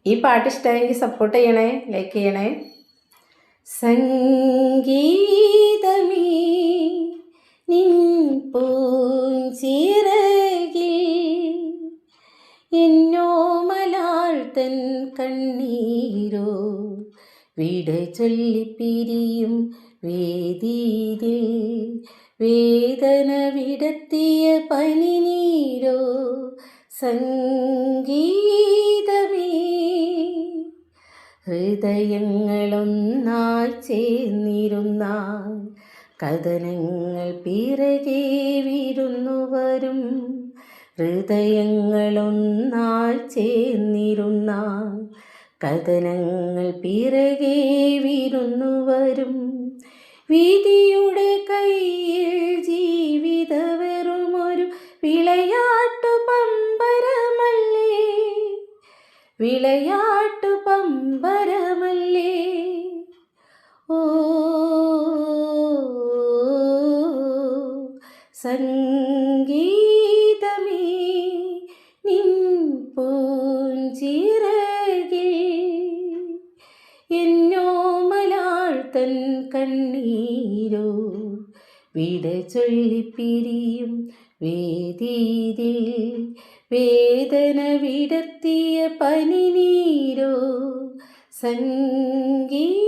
ഈ പാട്ട് ഇഷ്ടമായെങ്കിൽ സപ്പോർട്ട് ചെയ്യണേ, ലൈക്ക് ചെയ്യണേ. സംഗീതമേ നിൻ പൂഞ്ചിറകിൽ എന്നോ മലാൾത്തൻ കണ്ണീരോ വിട ചൊല്ലിപ്പിരിയും വേദിയിൽ വേദന വിടത്തിയ പനിനീരോ സംഗീതമേ. ഹൃദയങ്ങളൊന്നായി ചേർന്നിരുന്നാൽ കഥനങ്ങൾ പിറകെ വിരുന്നു വരും. ഹൃദയങ്ങളൊന്നായി ചേർന്നിരുന്നാൽ കഥനങ്ങൾ പിറകെ വിരുന്നു വരും. വിധിയുടെ കയ്യിൽ ജീവിത വെറുമൊരു വിളയാട്ടു പമ്പരമല്ലേ, വിളയാട്ടു പമ്പരമല്ലേ. ഓ സംഗീതമേ നിൻ പൂഞ്ചിറകിൽ എന്നോ മലാൾത്തൻ കണ്ണീരോ വിട ചൊല്ലിപ്പിരിയും വേദിയിൽ വേദന വിടത്തിയ പനിനീരോ സംഗീതമേ.